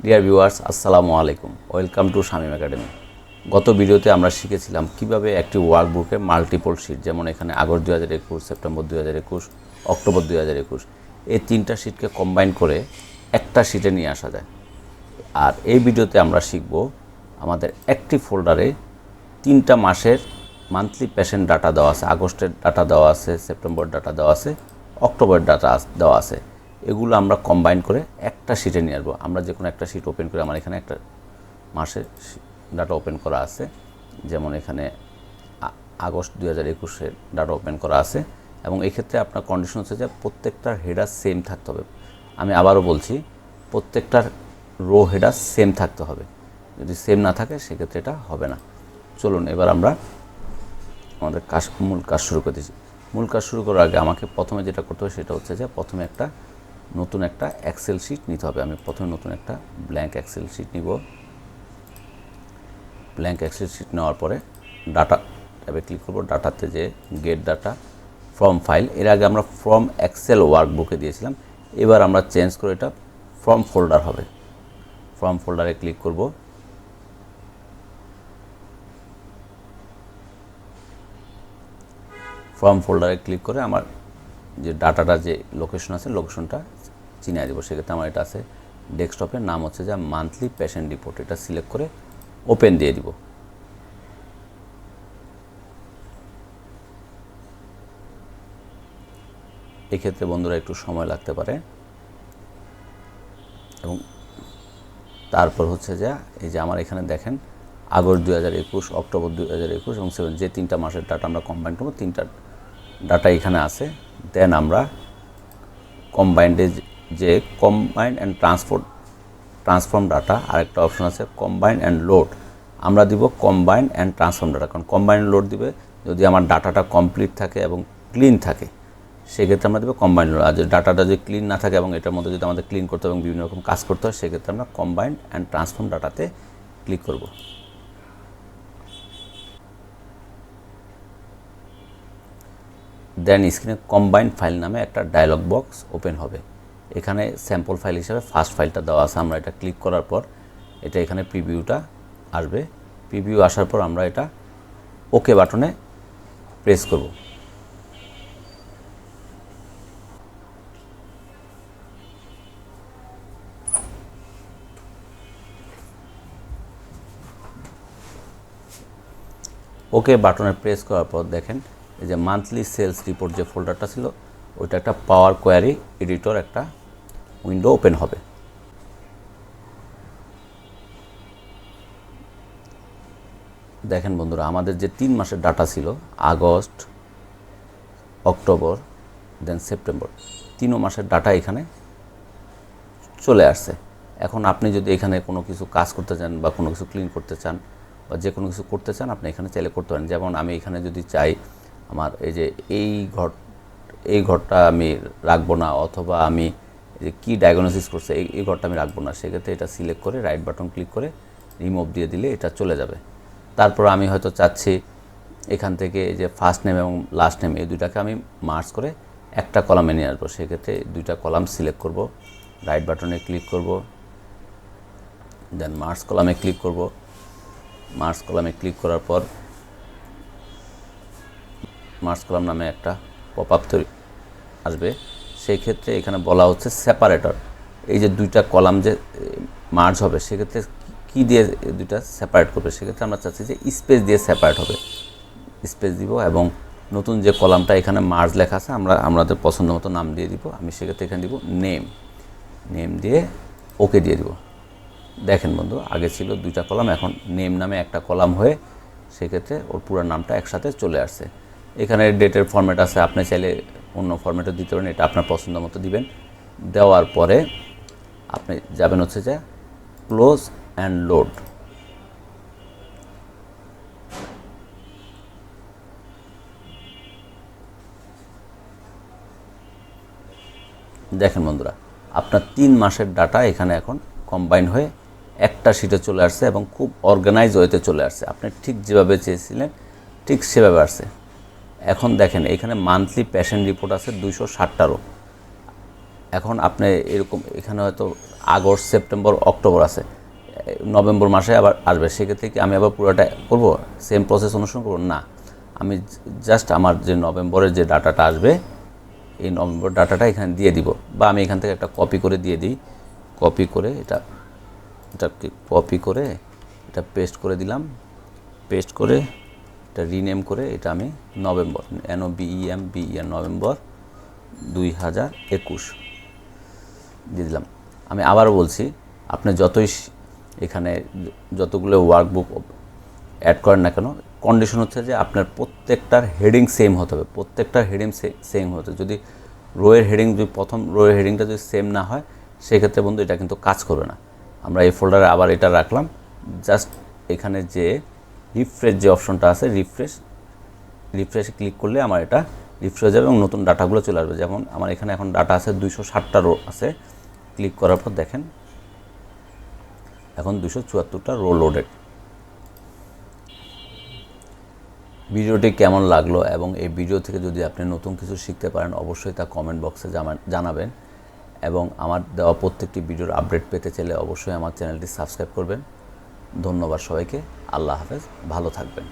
Dear viewers, আসসালামু আলাইকুম। Welcome to Shamim academy. গত ভিডিওতে আমরা শিখেছিলাম কিভাবে একটি ওয়ার্কবুকে মাল্টিপল শিট, যেমন এখানে আগস্ট 2021, সেপ্টেম্বর 2021, অক্টোবর 2021, এই তিনটা শিটকে কম্বাইন করে একটা শিটে নিয়ে আসা যায়। আর এই ভিডিওতে আমরা শিখব আমাদের একটি ফোল্ডারে তিনটা মাসের মান্থলি পেশেন্ট ডাটা দেওয়া আছে, আগস্টের ডাটা দেওয়া আছে, সেপ্টেম্বর ডাটা দেওয়া আছে, অক্টোবর ডাটা দেওয়া আছে। এগুলো আমরা কম্বাইন করে একটা শিটে নিয়ে আসবো। আমরা যে কোনো একটা শিট ওপেন করে, আমার এখানে একটা মাসের ডাটা ওপেন করা আছে, যেমন এখানে আগস্ট 2021-এর ডাটা ওপেন করা আছে। এবং এক্ষেত্রে আপনার কন্ডিশন হচ্ছে যে প্রত্যেকটার হেডার সেম থাকতে হবে। আমি আবারও বলছি, প্রত্যেকটার রো হেডার সেম থাকতে হবে। যদি সেম না থাকে সেক্ষেত্রে এটা হবে না। চলুন এবার আমরা আমাদের মূল কাজ শুরু করে দিচ্ছি। মূল কাজ শুরু করার আগে আমাকে প্রথমে যেটা করতে হবে সেটা হচ্ছে যে প্রথমে নতুন একটা এক্সেল শিট নিতে হবে। আমি প্রথমে নতুন একটা ব্ল্যাঙ্ক এক্সেল শিট নিব। ব্ল্যাঙ্ক এক্সেল শিট নেওয়ার পরে ডাটা ট্যাবে ক্লিক করব। ডাটাতে যে গেট ডাটা ফ্রম ফাইল, এর আগে আমরা ফ্রম এক্সেল ওয়ার্কবুকে দিয়েছিলাম, এবার আমরা চেঞ্জ করে এটা ফ্রম ফোল্ডার হবে। ফ্রম ফোল্ডারে ক্লিক করব। ফ্রম ফোল্ডারে ক্লিক করে আমার যে ডাটাটা যে লোকেশন আছে, লোকেশনটা চিনিয়ে দেবো। সেক্ষেত্রে আমার এটা আছে ডেস্কটপের নাম হচ্ছে যে মান্থলি পেশেন্ট রিপোর্ট। এটা সিলেক্ট করে ওপেন দিয়ে দিব। এক্ষেত্রে বন্ধুরা একটু সময় লাগতে পারে। এবং তারপর হচ্ছে যে এই যে আমার এখানে দেখেন আগস্ট 2021, অক্টোবর 2021 এবং যে তিনটা মাসের ডাটা আমরা কম্বাইন করবো, তিনটা ডাটা এখানে আছে। দেন আমরা কম্বাইন্ডে যে কম্বাইন অ্যান্ড ট্রান্সফর্ম ডাটা, আরেকটা অপশন আছে কম্বাইন অ্যান্ড লোড। আমরা দিব কম্বাইন অ্যান্ড ট্রান্সফর্ম ডাটা, কারণ কম্বাইন লোড দিবে যদি আমার ডাটাটা কমপ্লিট থাকে এবং ক্লিন থাকে, সেক্ষেত্রে আমরা দেবো কম্বাইন লোড। আর যদি ডাটাটা যদি ক্লিন না থাকে এবং এটার মধ্যে যদি আমাদের ক্লিন করতে হবে এবং বিভিন্ন রকম কাজ করতে হয়, সেক্ষেত্রে আমরা কম্বাইন অ্যান্ড ট্রান্সফর্ম ডাটাতে ক্লিক করব। দেন স্ক্রিনে কম্বাইন ফাইল নামে একটা ডায়লগ বক্স ওপেন হবে। এখানে স্যাম্পল ফাইল হিসাবে ফার্স্ট ফাইলটা দেওয়া আছে। আমরা এটা ক্লিক করার পর এটা এখানে প্রিভিউটা আসবে। প্রিভিউ আসার পর আমরা এটা ওকে বাটনে প্রেস করব। ওকে বাটনে প্রেস করার পর দেখেন এই যে মান্থলি সেলস রিপোর্ট যে ফোল্ডারটা ছিল, ওইটা একটা পাওয়ার কোয়ারি এডিটর একটা উইন্ডো ওপেন হবে। দেখেন বন্ধুরা, আমাদের যে 3 মাসের ডাটা ছিল, আগস্ট, অক্টোবর, দেন সেপ্টেম্বর, 3 মাসের ডাটা এখানে চলে আসছে। এখন আপনি যদি এখানে কোনো কিছু কাজ করতে চান বা কোনো কিছু ক্লিন করতে চান বা যে কোনো কিছু করতে চান, আপনি এখানে চাইলে করতে পারেন। যেমন আমি এখানে যদি চাই আমার এই যে এই ঘরটা আমি রাখবো না, অথবা আমি যে কী ডায়াগনোসিস করছে এই ঘরটা আমি রাখবো না, সেক্ষেত্রে এটা সিলেক্ট করে রাইট বাটন ক্লিক করে রিমুভ দিয়ে দিলে এটা চলে যাবে। তারপর আমি হয়তো চাচ্ছি এখান থেকে যে ফার্স্ট নেম এবং লাস্ট নেম এই দুইটাকে আমি মার্জ করে একটা কলামে নিয়ে আসবো। সেক্ষেত্রে দুইটা কলাম সিলেক্ট করব, রাইট বাটনে ক্লিক করব, দেন মার্জ কলামে ক্লিক করব। মার্জ কলামে ক্লিক করার পর মার্জ কলাম নামে একটা পপ আপ তৈরি আসবে। সেই ক্ষেত্রে এখানে বলা হচ্ছে সেপারেটর। এই যে দুইটা কলাম যে মার্জ হবে, সেক্ষেত্রে কী দিয়ে দুইটা সেপারেট করবে, সেক্ষেত্রে আমরা চাচ্ছি যে স্পেস দিয়ে সেপারেট হবে। স্পেস দিব এবং নতুন যে কলামটা এখানে মার্জ লেখা আছে আমরা আমাদের পছন্দ মতো নাম দিয়ে দিব। আমি সেক্ষেত্রে এখানে দিব নেম দিয়ে ওকে দিয়ে দিব। দেখেন বন্ধু, আগে ছিল দুইটা কলাম, এখন নেম নামে একটা কলাম হয়ে সেক্ষেত্রে ওর পুরো নামটা একসাথে চলে আসছে। এখানে ডেটের ফরম্যাট আছে, আপনি চাইলে অন্য ফরম্যাটও দিতে পারেন, এটা আপনার পছন্দ মতো দিবেন। দেওয়ার পরে আপনি যাবেন হচ্ছে যে ক্লোজ অ্যান্ড লোড। দেখেন বন্ধুরা, আপনার 3 মাসের ডাটা এখানে এখন কম্বাইন হয়ে একটা শিটে চলে আসছে এবং খুব অর্গানাইজ ওয়েতে চলে আসছে। আপনি ঠিক যেভাবে চেয়েছিলেন ঠিক সেভাবে আসছে। এখন দেখেন এখানে মান্থলি পেশেন্ট রিপোর্ট আছে 260টারও। এখন আপনি এরকম এখানে হয়তো আগস্ট, সেপ্টেম্বর, অক্টোবর আছে, নভেম্বর মাসে আবার আসবে, সেক্ষেত্রে কি আমি আবার পুরোটা করব, সেম প্রসেস অনুসরণ করব? না, আমি জাস্ট আমার যে নভেম্বরের যে ডাটাটা আসবে এই নভেম্বর ডাটাটা এখানে দিয়ে দিব, বা আমি এখান থেকে একটা কপি করে দিয়ে দিই। কপি করে এটাকে কপি করে এটা পেস্ট করে দিলাম, পেস্ট করে এটা রিনেম করে এটা আমি নভেম্বর, NOVEMBER নভেম্বর 2021 দিয়ে দিলাম। আমি আবারও বলছি, আপনি যতই এখানে যতগুলো ওয়ার্কবুক অ্যাড করেন না কেন, কন্ডিশন হচ্ছে যে আপনার প্রত্যেকটার হেডিং সেম হতে হবে, প্রত্যেকটার হেডিং সেম হতে। যদি রোয়ের হেডিং, যদি প্রথম রোয়ের হেডিংটা যদি সেম না হয়, সেক্ষেত্রে বন্ধু এটা কিন্তু কাজ করবে না। আমরা এই ফোল্ডারে আবার এটা রাখলাম, জাস্ট এখানে যে রিফ্রেশ যে অপশনটা আছে, রিফ্রেশে ক্লিক করলে আমার এটা রিফ্রেশ হয়ে যাবে এবং নতুন ডাটাগুলো চলে আসবে। যেমন আমার এখানে এখন ডাটা আছে 260টা রো আছে, ক্লিক করার পর দেখেন এখন 274টা রো লোডেড। ভিডিওটি কেমন লাগলো এবং এই ভিডিও থেকে যদি আপনি নতুন কিছু শিখতে পারেন, অবশ্যই তা কমেন্ট বক্সে জানাবেন। এবং আমার দেওয়া প্রত্যেকটি ভিডিওর আপডেট পেতে চাইলে অবশ্যই আমার চ্যানেলটি সাবস্ক্রাইব করবেন। ধন্যবাদ সবাইকে, আল্লাহ হাফেজ, ভালো থাকবেন।